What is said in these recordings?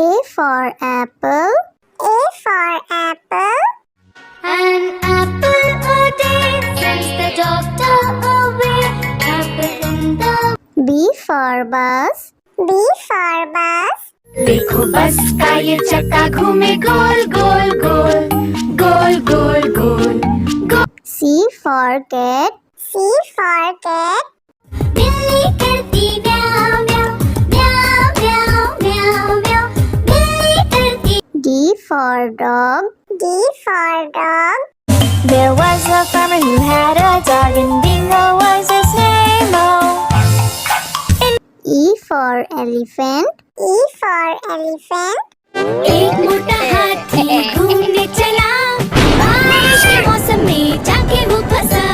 A for apple. A for apple. An apple a day sends the doctor away. Apple in the B for bus. B for bus. देखो बस का ये चक्का घूमे गोल गोल गोल गोल गोल गोल गोल। C for cat. C for cat. बिल्ली करती म्याऊं म्याऊं म्याऊं म्याऊं म्याऊं म्याऊं। बिल्ली करती। D for dog. D for dog. There was a farmer who had a dog and Bingo was his name. Oh. E for elephant. E for elephant. एक मोटा हाथी घूमने चला बारिश के मौसम में जाके वो फंसा।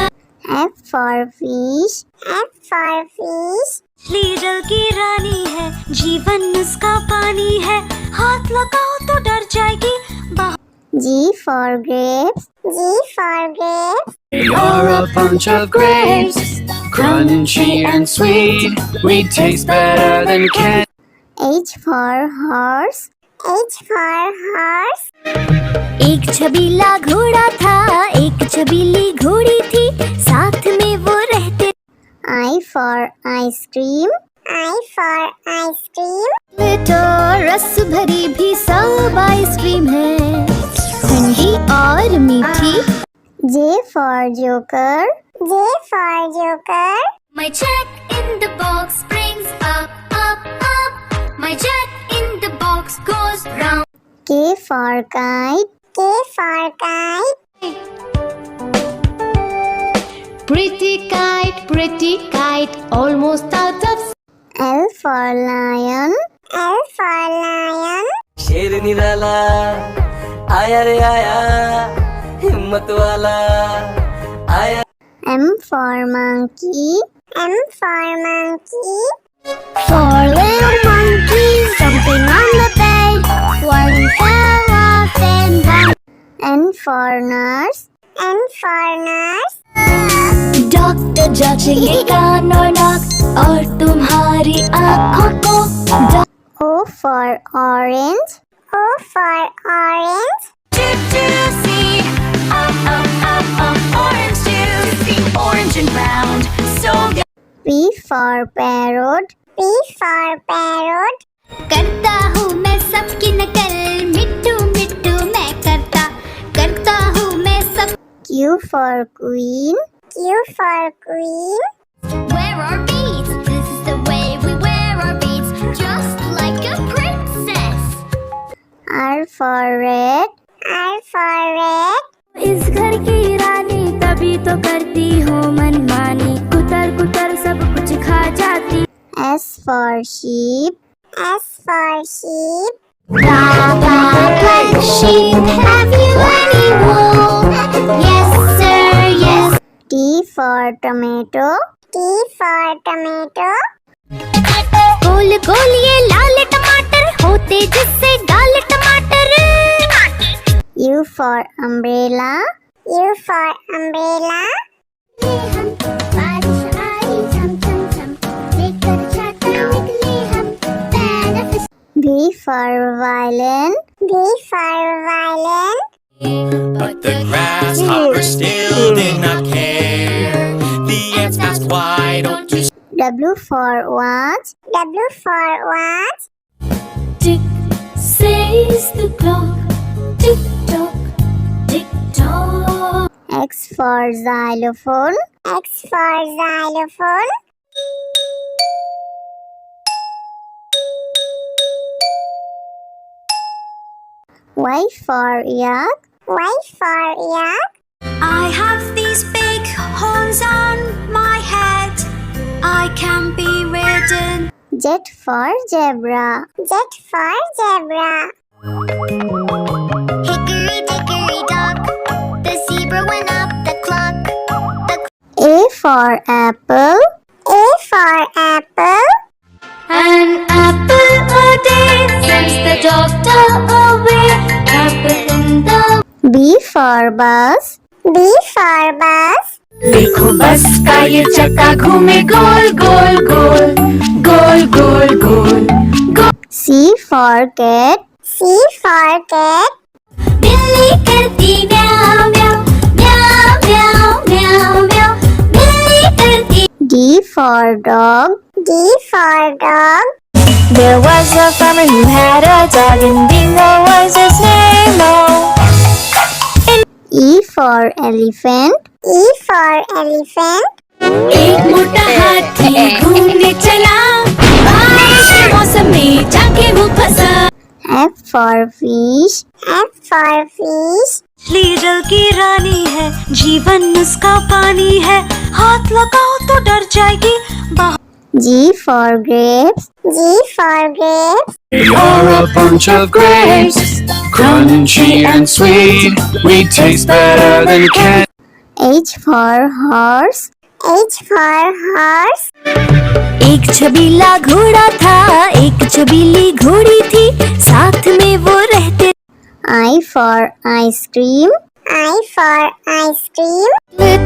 F for fish. F for fish. मछली जल की रानी है जीवन उसका पानी है हाथ लगाओ तो डर जाएगी। G for grapes. G for grapes. You're a bunch of grapes, crunchy and sweet. We taste better than candy. H for horse. H for horse. एक छबीला घोड़ा था एक छबीली घोड़ी थी साथ में वो रहते। I for ice cream. I for ice cream. तो रस भरी भी सब आइसक्रीम है ठंडी और मीठी। J for joker. J for joker. My check in the box brings up up up. My check in the box goes round. K for kite. K for kite. Pretty kite, almost out of. L for lion. L for lion. शेर निराला आया रे आया हिम्मत वाला आया। M for monkey. M for monkey. Four little monkeys jumping on the bed. One fell off and down. N for nurse. N for nurse. Doctor जांचेंगे कान और नाक और तुम्हारी आँखों को। O for orange. O for orange. Juicy, orange juicy, orange and round, so good. P for parrot. P for parrot. करता हूँ मैं सबकी नकल मिट्टू मिट्टू मैं करता हूँ मैं सब। Q for queen. Q for queen. Wear our beads, this is the way we wear our beads, just like a princess. R for red. R for red. इस घर की रानी तभी तो करती हो मनमानी कुतर कुतर सब कुछ खा जाती। S for sheep. S for sheep. Like sheep, have you any wool? Yes sir, yes. T for tomato. T for tomato. गोल गोल ये लाल टमाटर होते जिससे गाल टमाटर। U for umbrella. U for umbrella. V for violin. V for violin. But the grasshopper still did not care. The ants asked, why don't you W for watch. W for watch. Tick says the clock. Tick tock, tick tock. X for xylophone. X for xylophone. Y for yak. Y for yak. I have these big horns on my head. I can be ridden. Z for zebra. Z for zebra. Hickory dickory dock. The zebra went up the clock. A for apple. A for apple. An apple a day sends the doctor away. Apple in the. B for bus. B for bus. देखो बस का ये चक्का घूमे गोल गोल गोल गोल गोल गोल गोल। C for cat. C for cat. बिल्ली करती म्याऊं म्याऊं म्याऊं म्याऊं म्याऊं म्याऊं बिल्ली करती D for dog. D for dog. There was a farmer who had a dog, and Bingo was his name. Oh, E for elephant. E for elephant. एक मोटा हाथी घूमने चला बारिश के मौसम में जाके वो फंसा F for fish. F for fish. मछली जल की रानी है, जीवन उसका पानी है, हाथ लगाओ तो डर जाएगी। G for grapes. G for grapes. You're a bunch of grapes, crunchy and sweet. We taste better than candy. H for horse. H for horse. एक छबीला घोड़ा था, एक छबीली घोड़ी थी, साथ में वो रहते। I for ice cream. I for ice cream.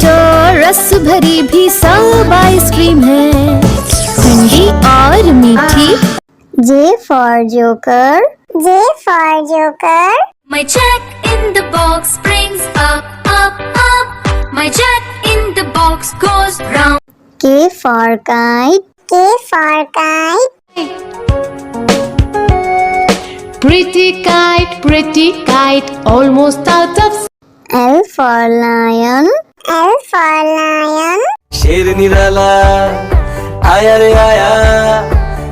तो रस भरी भी सब आइसक्रीम है, ठंडी और मीठी। J for joker. J for joker. My jack in the box brings up up up my jack in the box goes round K for kite. K for kite. pretty kite, almost out of L for lion. L for lion. शेर निराला आया रे आया,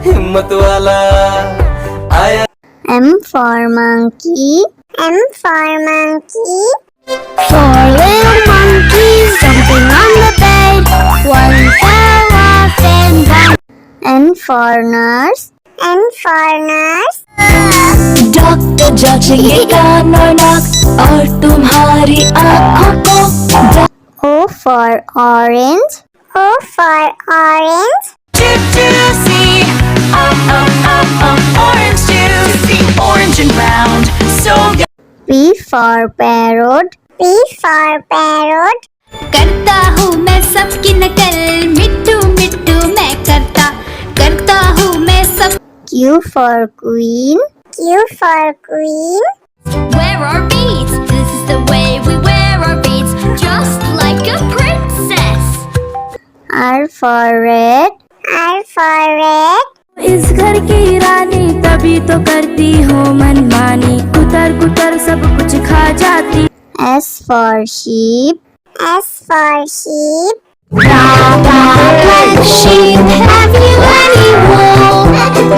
हिम्मत वाला आया। M for monkey. M for monkey. Four little monkeys jumping on the bed. One fell off and one. N for nurse. N for nurse. Doctor जांचेंगे कान और नाक और तुम्हारी आँखों को। O for orange. O for orange. Juicy, orange juicy, orange and round, so P for parrot. P for parrot. करता हूँ मैं सबकी नकल मिट्टू मिट्टू मैं करता हूँ मैं सब Q for queen. Q for queen. Wear our beads, this is the way we wear our beads, just like a princess. R for red. R for red. इस घर की रानी तभी तो करती हो मनमानी, कुतर कुतर सब कुछ खा जाती। S for sheep. S for sheep. Black sheep, have you any wool?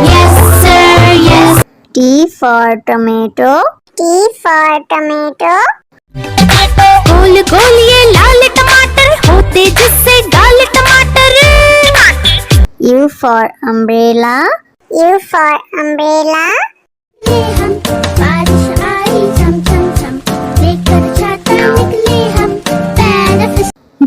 Yes sir, yes. T for tomato. T for tomato. गोल गोल ये लाल टमाटर होते जिससे गाल टमाटर। U for umbrella. U for umbrella. हम बारिश आई झम झम झम लेकर छाता निकले हम पैर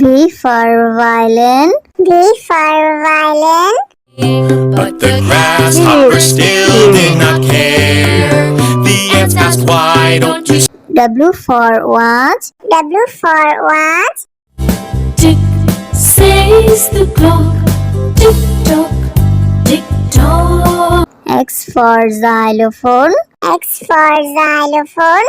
V for violin. V for violin. But the grasshopper still did not care. The ants asked, why don't you W for watch. W for watch. Tick says the clock, tick tock, tick tock. X for xylophone. X for xylophone.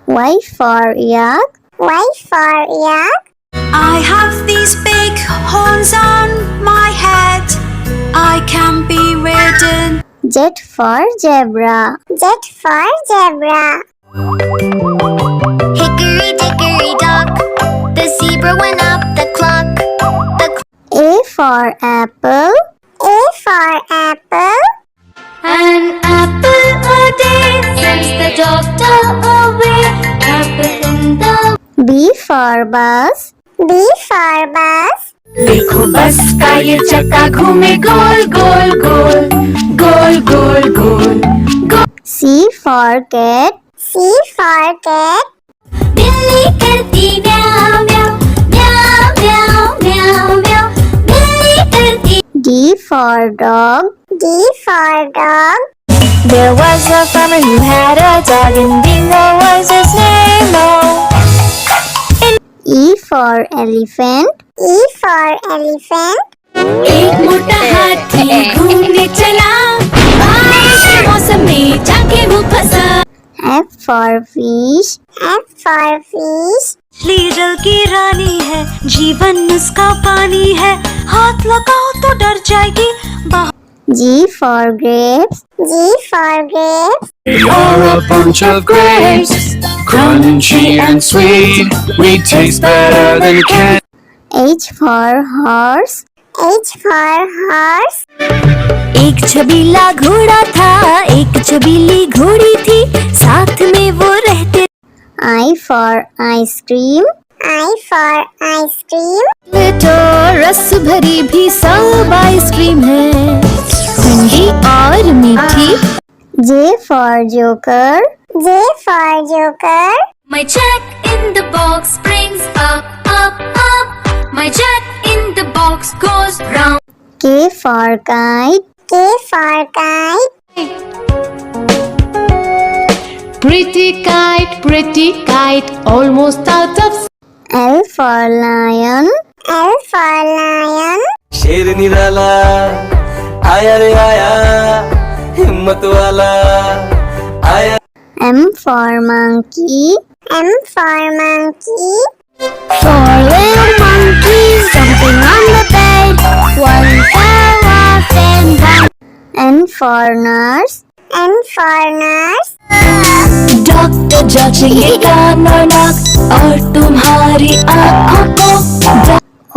Y for yak. Y for yak. I have these big horns on my head, I can be ridden. Z for zebra. Z for zebra. Hickory dickory dock, the zebra went up the clock. A for apple. A for apple. An apple a day sends the doctor away. Apple in the B for bus. B for bus. देखो बस का ये चक्का घूमे गोल गोल गोल गोल गोल गोल गोल। C for cat. C for cat. बिल्ली करती म्याऊं म्याऊं म्याऊं म्याऊं म्याऊं म्याऊं बिल्ली करती। D for dog. D for dog. There was a farmer who had a dog, and Bingo was his name. Oh, E for elephant. E for elephant. एक मोटा हाथी घूमने चला, बारिश के मौसम में जाके वो फंसा। F for fish. F for fish. मछली जल की रानी है, जीवन उसका पानी है, हाथ लगाओ तो डर जाएगी। G for grapes. G for grapes. We are a bunch of grapes, crunchy and sweet. We taste better than candy. H for horse. H for horse. एक छबीला घोड़ा था, एक छबीली घोड़ी थी, साथ में वो रहते। I for ice cream. I for ice cream. तो रस भरी भी सब आइसक्रीम है, ठंडी और मीठी। J for joker. J for joker. My jack in the box brings up, up, up. My jack in the box goes round. K for kite. K for kite. Pretty kite, almost out of. L for lion. L for lion. शेर निराला आया रे आया, हिम्मत वाला आया। M for monkey. M for monkey. Four little monkeys jumping on the bed. One fell off and down. N for nurse. N for nurse. Doctor जांचेंगे कान और नाक और तुम्हारी आँखों को।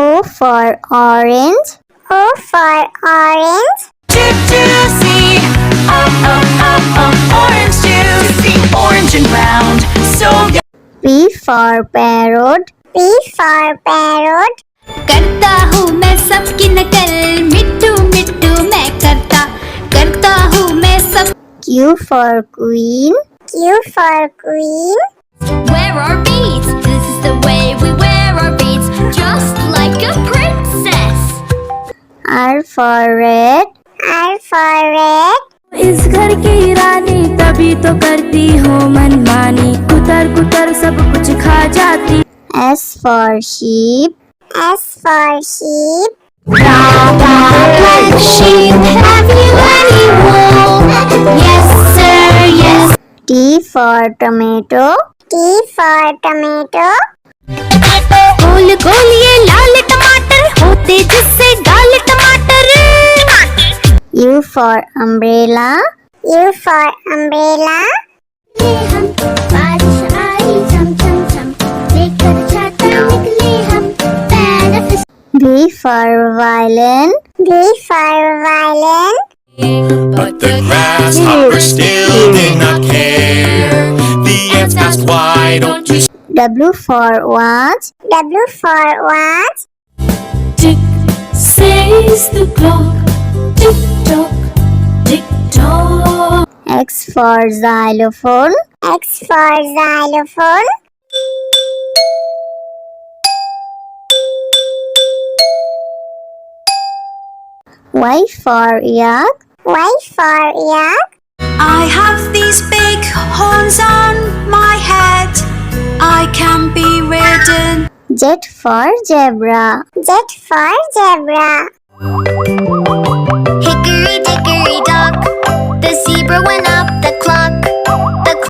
O for orange. O for orange. Juicy, orange juicy, orange and round, so good. P for parrot. P for parrot. करता हूँ मैं सबकी नकल, मिट्टू मिट्टू मैं करता हूँ मैं सब। Q for queen. Q for queen. Wear our beads, this is the way we wear our beads, just like a princess. R for red. R for red. इस घर की रानी तभी तो करती हो मनमानी, कुतर कुतर सब कुछ खा जाती। S for sheep. S for sheep. Black sheep, have you any wool? Yes sir, yes. T for tomato. T for tomato. गोल गोल ये लाल टमाटर होते जिससे गाल टमाटर। U for umbrella. U for umbrella. हम बारिश आई चम चम चम, लेकर छाता निकले हम, benefit. V for violin. V for violin. But the grasshopper still did not care. The ants asked, why don't you W for watch. W for watch. Tick says the clock, tick tock, tick tock. X for xylophone. X for xylophone. Y for yak. Y for yak. I have these big horns on my head, I can be ridden. Z for zebra. Z for zebra. Hickory dickory dock, the zebra went up the clock.